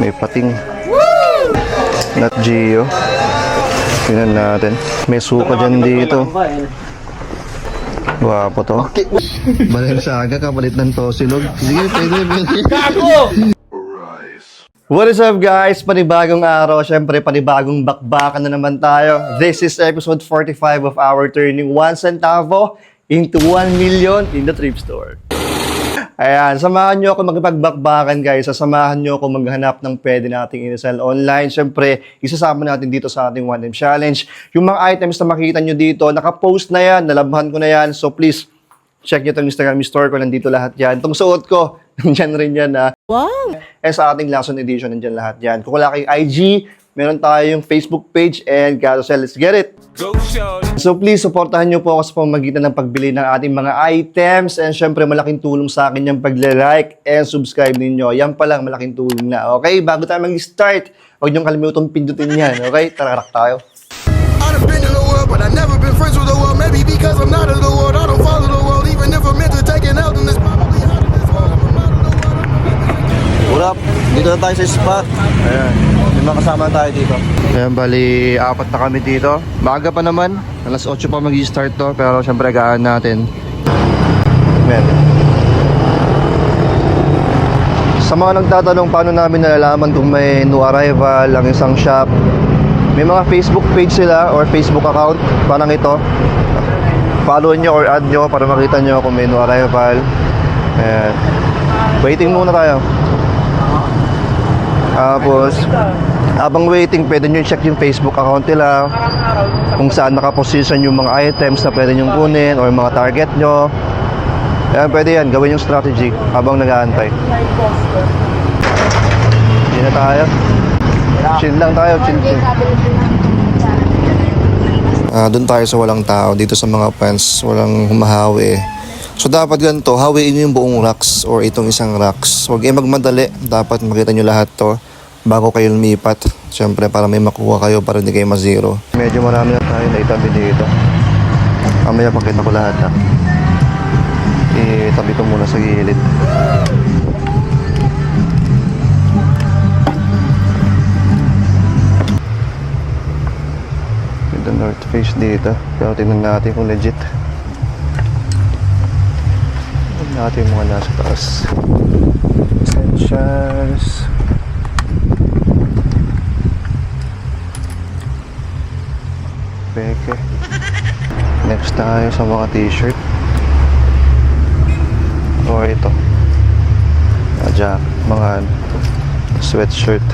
May pating. Nat Geo. Tingnan natin. May suka dyan dito. Gwapo to. Balenciaga, kapalit ng Tosilog. Sige, pwede. What is up guys? Panibagong araw. Siyempre, panibagong bakbakan na naman tayo. This is episode 45 of our turning 1 centavo into 1 million in the thrift store. Ayan, samahan nyo ako makipagbakbakan guys. Sasamahan nyo ako maghanap ng pwede nating in-sell online. Siyempre, isasama natin dito sa ating 1M challenge. Yung mga items na makita nyo dito, nakapost na yan, nalabhan ko na yan. So please, check nyo itong Instagram store ko, nandito lahat yan. Itong suot ko, nandyan rin yan na. Wow! Sa ating last edition, nandyan lahat yan. Kung wala kayong IG, meron tayong Facebook page and carousel. Let's get it! So please, supportahan nyo po ako sa pamamagitan ng pagbili ng ating mga items. And syempre, malaking tulong sa akin yung pag-like and subscribe ninyo. Yan pa lang, malaking tulong na. Okay? Bago tayo mag-start, huwag nyo kalimutang pindutin yan. Okay? Tararak tayo. I've been in the world, but I've never been friends with the world. Maybe because I'm not of the world, I don't follow the world. Even if I'm meant to take an out, then it's probably out of this world. I'm out of the world. What up? Dito na tayo sa spot. Ayan. May mga kasama tayo dito. Ayan, bali, apat na kami dito. Maaga pa naman. Alas 8 pa mag-i-start to. Pero syempre, gaan natin. Ayan. Sa mga nagtatanong paano namin nalalaman kung may new arrival ang isang shop, may mga Facebook page sila or Facebook account. Parang ito. Follow nyo or add nyo para makita nyo kung may new arrival. Ayan. Waiting muna tayo. Tapos, habang waiting, pwede nyo check yung Facebook account nila, kung saan nakaposition yung mga items na pwede nyo kunin or mga target nyo. Ayan, pwede yan, gawin yung strategy habang nag-aantay. Hindi na tayo. Chill lang tayo, chill. Doon tayo sa walang tao, dito sa mga fans, walang humahawi. So dapat ganito, hawiin nyo yung buong racks or itong isang racks. Huwag kayo magmadali, dapat makita nyo lahat to bago kayo lumipat. Siyempre para may makuha kayo para hindi kayo ma-zero. Medyo marami na tayo na itabi dito. Mamaya pakita ko lahat ha. Itabi ko muna sa gilid. With the north face dito. Pero tingnan natin kung legit. Natin yung mga nasa taas. Essentials. Peke. Next tayo sa mga t-shirt. O ito. Mga sweatshirt.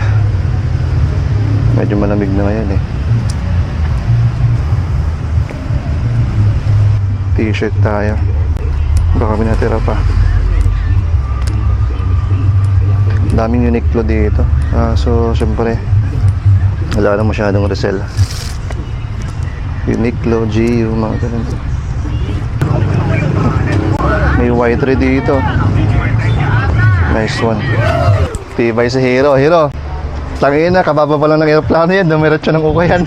Medyo malamig na ngayon eh. T-shirt tayo. Baka may natira pa. Daming Uniqlo dito. So, syempre, wala na masyadong resell. Uniqlo, GU, mga ganun. May Y3 dito. Nice one. Tibay si Hero. Hero, tangin na, kababa pa lang ng aeroplano yan. Dumiretso ng uko yan.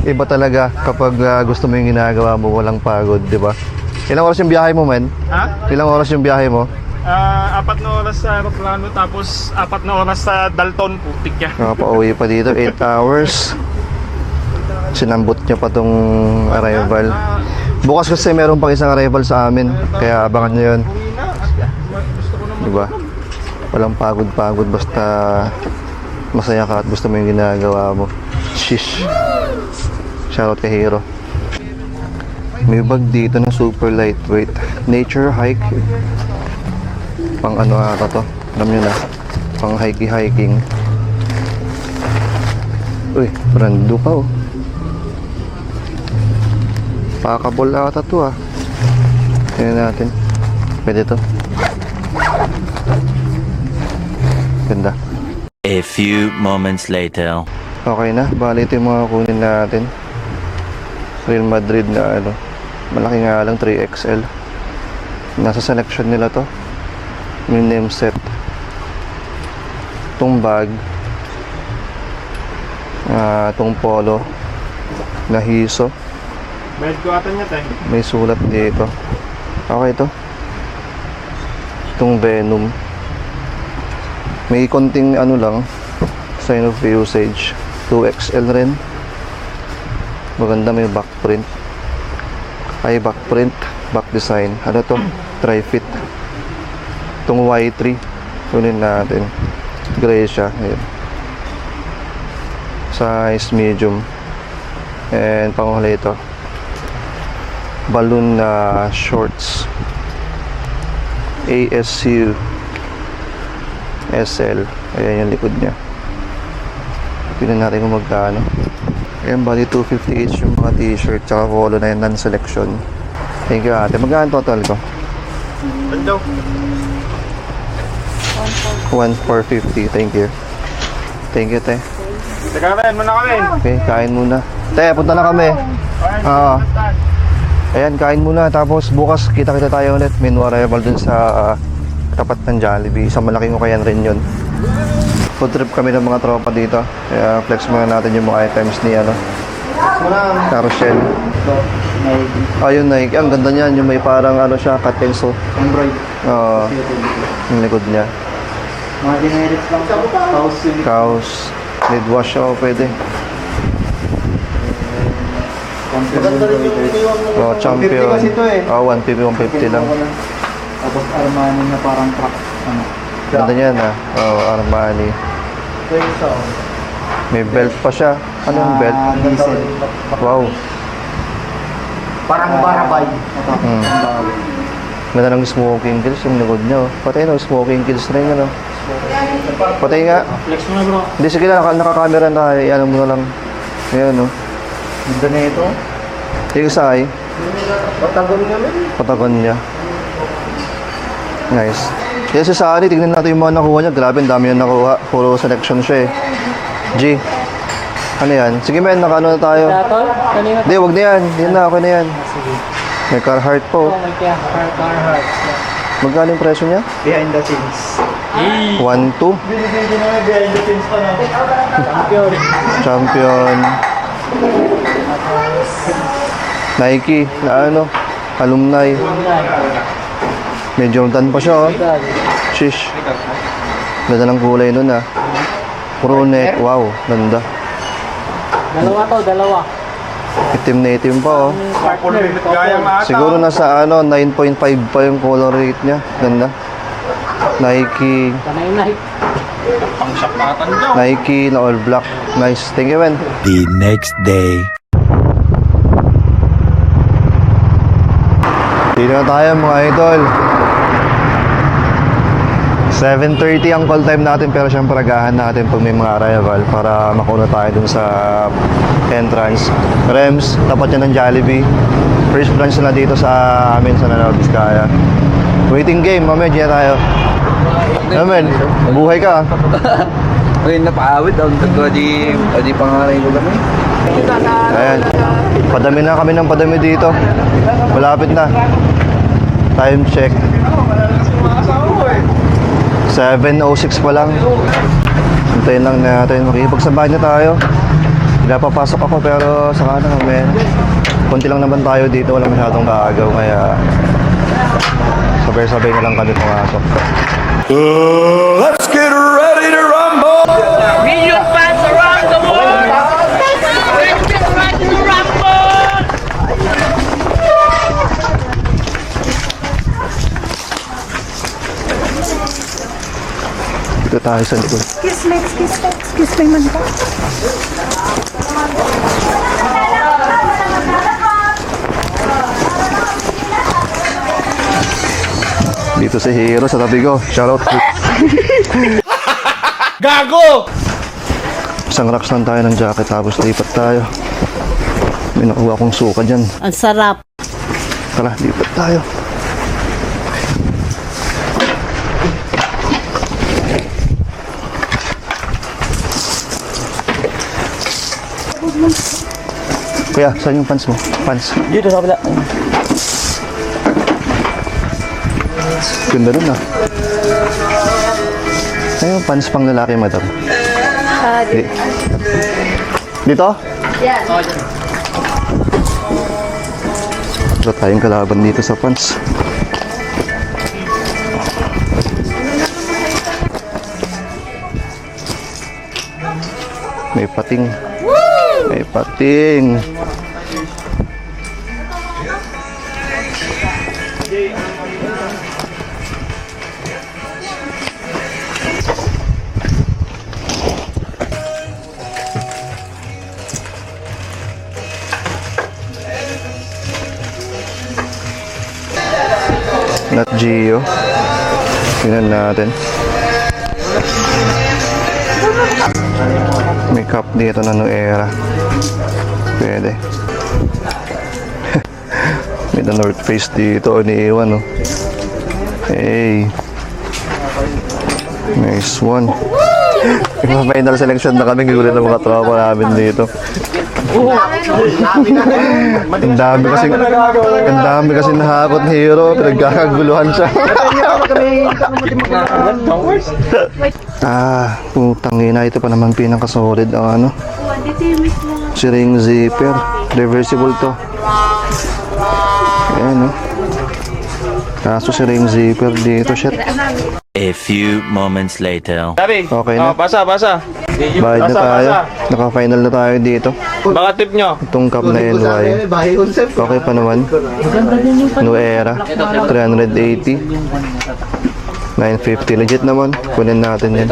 Iba talaga kapag gusto mo yung ginagawa mo, walang pagod, di ba? Ilang oras yung biyahe mo, man? Ha? Ilang oras yung biyahe mo? 4 na oras sa aeroplano, tapos 4 na oras sa Dalton, putik yan. Nakapauwi pa dito, 8 hours. Sinambot niya pa tong arrival. Bukas kasi meron pang isang arrival sa amin, kaya abangan nyo yun. Diba? Walang pagod-pagod, basta masaya ka at gusto mo yung ginagawa mo. Shish. Shoutout kay Hero. May bag dito na super lightweight. Nature hike. Pang ano ata to? Alam nyo na. Pang hiking. Uy, brando pa oh. Pakabol ata to ah. Tingnan natin. Pwede to. Ganda. A few moments later. Okay na, bali ito yung mga kunin natin. Real Madrid na ano, malaki nga lang, 3XL. Nasa selection nila to. Yung name set. Itong bag. Itong polo. Nahiso. Bayad ko ata niya tayo. May sulat dito. Okay to. Itong Venom. May konting ano lang, sign of usage. 2XL rin. Maganda, may back print. Ay, back print, back design. Ano to? Tri-fit. Itong Y3. Kunin natin. Gray siya. Ayan. Size medium. And panghuli ito. Balloon na shorts. ASU SL. Ayan yung likod niya. Tingnan natin kung magkano. Ayan, bali 250 each yung mga t-shirt tsaka polo na yun, non-selection. Thank you ate. Magkano total ko? Hello. 1,450. Thank you. Thank you, te. Teka rin, muna kami. Okay, kain muna. Te, punta na kami. Oo. Ayan, kain muna. Tapos bukas kita-kita tayo ulit. Menu arrival dun sa tapat ng Jollibee. Isang malaking ukayan rin yun. Food trip kami ng mga tropa dito. Kaya flex muna natin yung mga items ni ano. Carousel. Ayun, Nike. Ang ganda niyan. Yung may parang ano siya, cut pencil. Android. Oo. Yung likod niya. Mga generics lang. House unit. Cows. Mid wash siya. Pwede. Maganda rin yung iniwan mo. Oh, champion. 150 kasi ito eh. Oh, 150, 150 lang. Tapos Armani na parang truck. Ano? Ganda niyan ah. Oh, Armani. Ito yung isa. May belt pa siya. Ano yung belt? Diesel. Wow. Parang barabay. Hmm. Ganda ng smoking kills yung likod niya. Oh. Patay no, smoking kills rin ano. Patay nga. Flex mo na bro. Hindi, sige lang, naka-camera na tayo. Ano mo na lang. Ayan oh. Ganda na ito. Yung isa ay Patagon namin. patagon niya. Nice. Yan si Sari, tignan natin yung mga nakuha niya. Grabe, ang dami yung nakuha. Puro selection siya eh. G. Ano yan? Sige men, naka-ano na tayo. Tol, kanina. Hindi, wag na yan. Yan na, okay na yan. Sige. May Carhartt po. May kaya Carhartt. Magkano yung presyo niya? Behind the scenes. 1,2. Binibigyan na may behind the scenes pa na. Champion. Champion. Nike, na ano? Alumni. May Jordan pa siya oh. Shish. Ganda ng kulay nun ah. Puro net. Wow, ganda. Dalawa to, dalawa. Itim na itim pa oh. Full limit gaya mata. Siguro nasa ano, 9.5 pa yung color rate niya. Ganda. Nike. Kanay na. Pang syapatan daw. Nike na all black. Nice. Thank you, man. The next day. Dito na tayo mga idol. 7:30 ang call time natin pero syempre agahan natin pag may mga arrival para makuna tayo dun sa entrance. Rems, tapat yan ng Jollibee. First branch na dito sa amin sa Nanaw, Vizcaya. Waiting game, mamaya dyan tayo. Naman, mabuhay ka. Ngayon napaawit daw di pangaray ko kami. Ayan, padami na kami ng padami dito. Malapit na. Time check. 7:06 pa lang. Hintayin lang natin. Makikipagsabahan na tayo. Pinapapasok ako pero saka na kami. Konti lang naman tayo dito. Walang masyadong kaagaw. Kaya sabay-sabay na lang kami pumasok. Let's get ready to rumble. Million fans around the world! Let's get ready to rumble! Dito tayo sa likod. Excuse me man po. Dito si Hero sa tabi ko. Shoutout. Gago! Isang racks lang tayo ng jacket tapos lipat tayo. May nakuha akong suka dyan. Ang sarap. Tara, lipat tayo. Kuya, saan yung pants mo? Pants. Dito sa kabila. Ganda rin ah. Ano yung pants pang lalaki, madam? Dito? Yan. Wala tayong kalaban dito sa pants. May pating. May pating. Nat Geo. Tingnan natin. May cup dito na Nuera. Pwede. May The North Face dito. Iniiwan, oh. Hey. Nice one. Final selection na kami. Gugulit ng mga tropa namin dito. Ang dami kasi nahakot ni Hero. Pinagkakaguluhan siya. Putang ina. Ito pa naman pinakasolid ang ano. Si ring zipper. Reversible to. Ayan, oh. Kaso si ring zipper dito. Shit. A few moments later. Dari. Okay na. Basa. Bayad na tayo. Naka-final na tayo dito. Baka tip nyo. Itong cup na NY. Okay pa naman. Nuera. 380. 950. Legit naman. Kunin natin yan.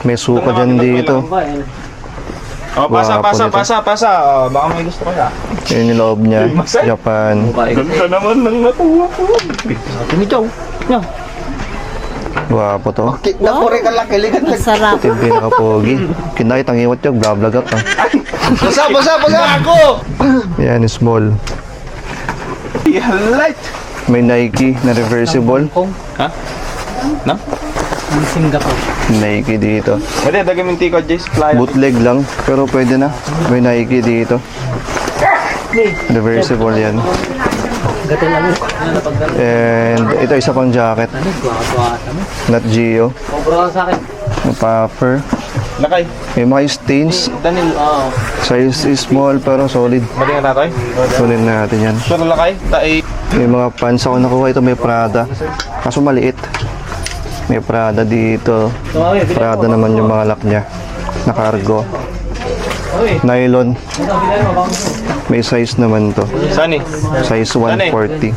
May suka dyan dito. Pasa. Baka may gusto kayo. Yun yung loob niya. Japan. Ganda naman ng natuwa ko. Wapo to. Masarap. Ito yung pinaka-pogi. Kinakit ang iwat yung vlog up. Basa ako! Yan, small. Light. May Nike na reversible. Ha? No? Nike dito. Pwede, dagamin tiko, Jace. Fly. Bootleg lang, pero pwede na. May Nike dito. Reversible yan. And ito isa pang jacket. Nat Geo. May puffer. Lakay. May mga stains. Daniel, Size is small pero solid. Mali nga natin. Kunin natin yan. Sure, lakay. Tae. May mga pants ako nakuha. Ito may Prada. Kaso maliit. May Prada dito. Prada naman yung mga lock niya. Na cargo. Nylon. May size naman to. Sani. Size 140.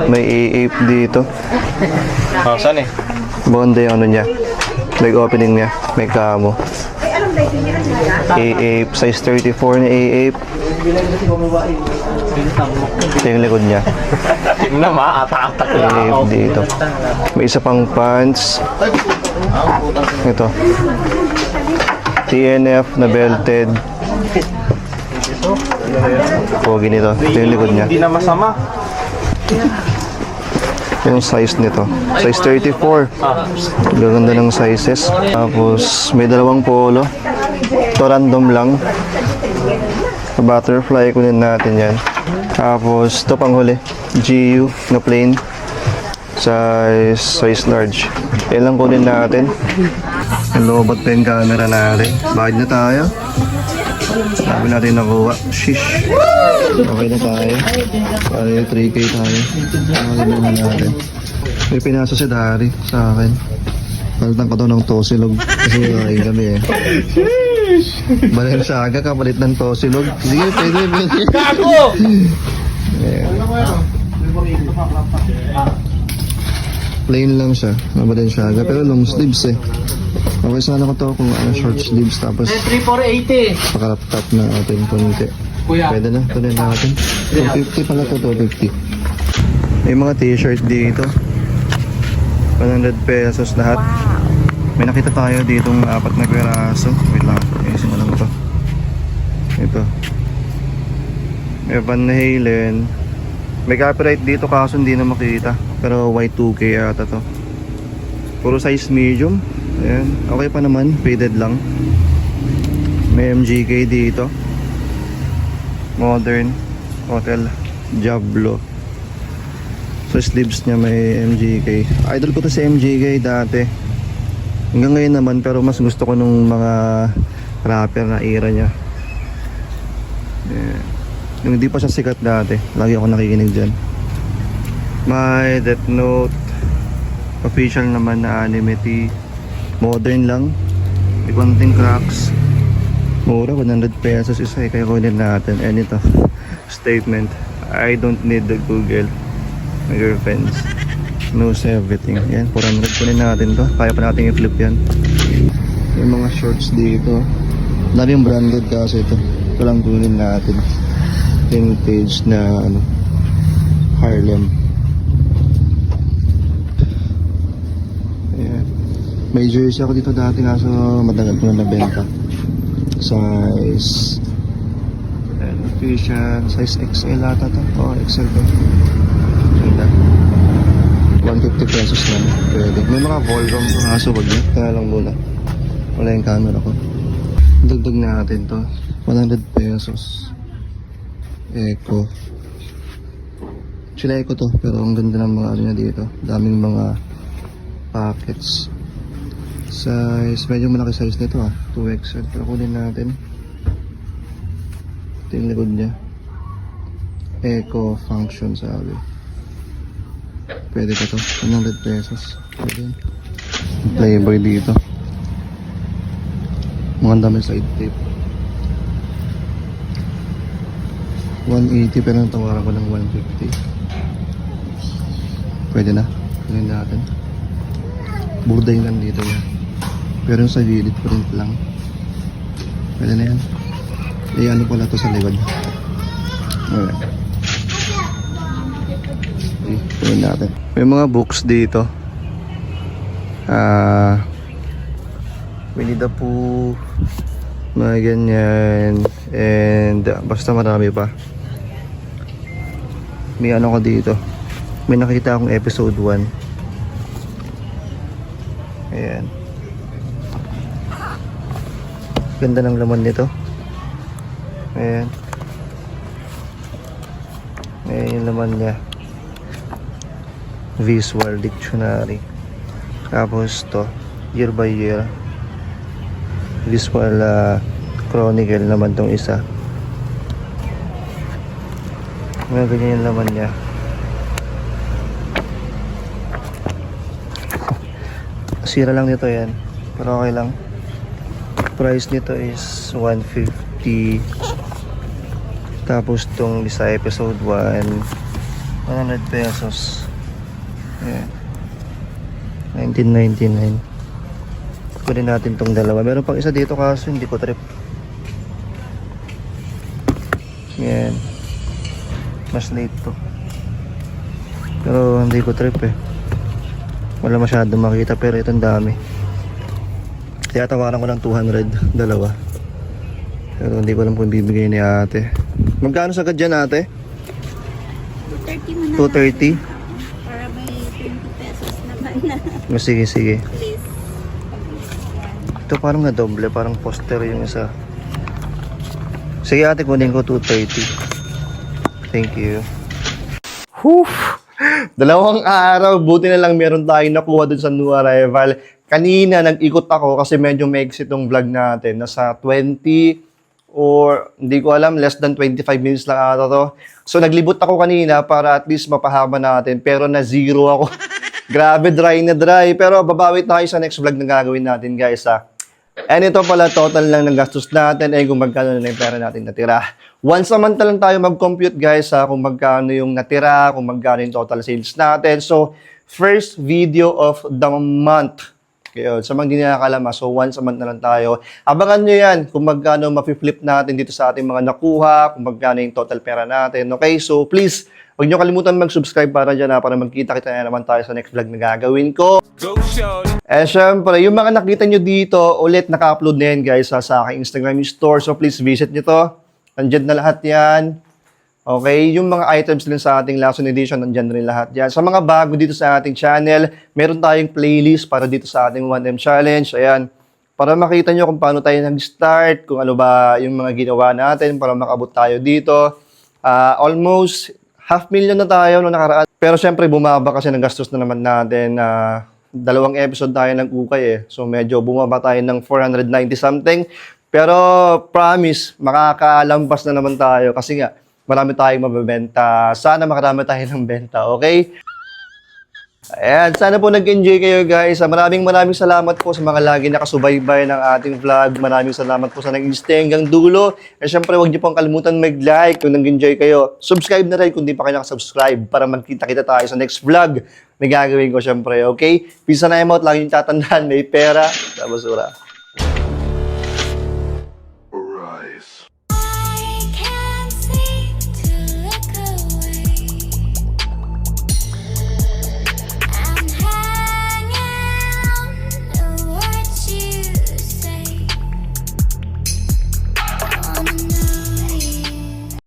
May A8 dito. Sani. Bonda yung ano niya. Leg opening niya. May camo. A8. Size 34 na A8. Ito yung likod niya. Tingnan ata-atak A8 dito. May isa pang pants. Ito. TNF na belted. Pogi nito. Ito yung likod niya. Hindi na masama. Yung size nito. Size 34. Gaganda ng sizes. Tapos may dalawang polo. Ito random lang. Butterfly, kunin natin yan. Tapos ito pang huli. GU na plain. Size large. Yan lang kunin natin. Lobat pa yung camera natin. Bayad na tayo. Sabi natin nakuha. Shish. Okay na tayo. Para yung 3K tayo. Nakalimutan natin. May pinasa si Dari sa akin. Palitan ko daw ng tosilog. Kasi kain kami eh. Balil Saga, kapalit ng tosilog. Sige, pwede. Kako! Plain lang siya. Balil Saga. Pero long sleeves eh. Okay, sana ko to kung ano, short sleeves. Tapos 3480. pakarap top na ating konti. Pwede na. Tuloy natin. 250 pala to. 250. May mga t-shirt dito. 100 pesos lahat. May nakita tayo ditong 4 na peraso. Wait lang. Ayusin mo lang ito. Ito. May Van Halen. May copyright dito kaso hindi na makita. Pero Y2K ata to. Puro size medium. Ayan. Okay pa naman. Faded lang. May MGK dito. Modern. Hotel. Diablo. So sleeves niya may MGK. Idol ko to si MGK dati. Hanggang ngayon naman, pero mas gusto ko nung mga rapper na era niya. Yeah. Yung hindi pa siya sikat dati, lagi ako nakikinig dyan. May Death Note. Official naman na anime tee. Modern lang. May konting cracks. Mura, 100 pesos isa eh. Kaya kunin natin. And ito, statement. I don't need the Google. My girlfriends knows everything. Yan, 400 kunin natin to. Kaya pa natin i-flip yan. Yung mga shorts dito. Daming branded kasi ito. Ito lang kunin natin. Vintage na ano, Harlem. Ayan. May jersey ako dito dati kaso matagal ko na nabenta. Size Fisher, size XL ata to. Oh, XL to. Ganda. 150 pesos lang. Pwede. May mga volume to kaso wag na. Kaya lang muna. Wala yung camera ko. Dagdag natin to. 100 pesos. Eco. Actually Eco to. Pero ang ganda ng mga ano niya dito. Daming mga pockets. Size. Medyo malaki size nito 2XL. Pero kunin natin. Ito yung likod niya. Eco function sabi. Pwede pa to. 100 pesos. Pwede. Playboy dito. Mga dami side tape. 180 pero natawaran ko ng 150. Pwede na. Pwede natin. Burda yung nandito yan. Pero yung sa gilid print lang. Pwede na yan. Eh ano pala to sa likod. Alright. Okay, pwede natin. May mga books dito. Winnie the Pooh. Mga ganyan. And basta marami pa. May ano ko dito. May nakita akong episode 1. Ayan. Ganda ng laman nito. Ayan. Ayan yung laman niya. Visual Dictionary. Tapos to, year by year. Visual Chronicle naman tong isa. Mga ganyan yung laman niya. Sira lang nito yan. Pero okay lang. Price nito is 150. Tapos tong isa episode 1 100 pesos. Ayan. 1999. Kunin natin tong dalawa. Meron pang isa dito kaso hindi ko trip. Yan. Mas late to. Pero hindi ko trip eh. Wala masyadong makita pero itong dami. Kaya tawaran ko ng 200. Dalawa. Pero hindi ko alam kung bibigay ni ate. Magkano sagad dyan ate? 230 mo na. 230? Para may 20 pesos naman na. Sige, sige. Please. Ito parang na doble, parang poster yung isa. Sige ate, kunin ko 230. Thank you. Whew! Dalawang araw, buti na lang meron tayong nakuha dun sa new arrival. Kanina nag-ikot ako kasi medyo maiksi itong vlog natin. Nasa 20 or hindi ko alam, less than 25 minutes lang ata to. So naglibot ako kanina para at least mapahaba natin. Pero na zero ako. Grabe, dry na dry. Pero babawi tayo sa next vlog na gagawin natin guys And ito pala, total lang ng gastos natin ay kung magkano na yung pera natin natira. Once a month lang tayo mag-compute guys kung magkano yung natira, kung magkano yung total sales natin. So, first video of the month. Okay, sa mga hindi nakakalama, so once a month na lang tayo. Abangan nyo yan kung magkano ma-flip natin dito sa ating mga nakuha, kung magkano yung total pera natin. Okay, so please, huwag nyo kalimutan mag-subscribe para dyan para magkita-kita na naman tayo sa next vlog na gagawin ko. Syempre, yung mga nakita nyo dito, ulit naka-upload na yan guys sa aking Instagram store. So please visit nyo to. Nandyan na lahat yan. Okay, yung mga items din sa ating Lawson Edition, nandyan rin lahat yan. Sa mga bago dito sa ating channel, meron tayong playlist para dito sa ating 1M Challenge. Ayan, para makita nyo kung paano tayo nag-start, kung ano ba yung mga ginawa natin para makabot tayo dito. Almost 500,000 na tayo no nakaraan. Pero syempre bumaba kasi ng gastos na naman natin. 2 episode tayo ng ukay eh. So medyo bumaba tayo ng 490 something. Pero promise, makakalampas na naman tayo kasi nga marami tayong mabebenta. Sana makarami tayo ng benta, okay? Ayan, sana po nag-enjoy kayo guys. Maraming salamat po sa mga lagi nakasubaybay ng ating vlog. Maraming salamat po sa nag-stay hanggang dulo. At syempre, huwag niyo pong kalimutan mag-like kung nag-enjoy kayo. Subscribe na rin kung di pa kayo nakasubscribe para magkita-kita tayo sa next vlog na gagawin ko syempre, okay? Peace and I'm out. Lagi yung tatandaan, may pera sa basura.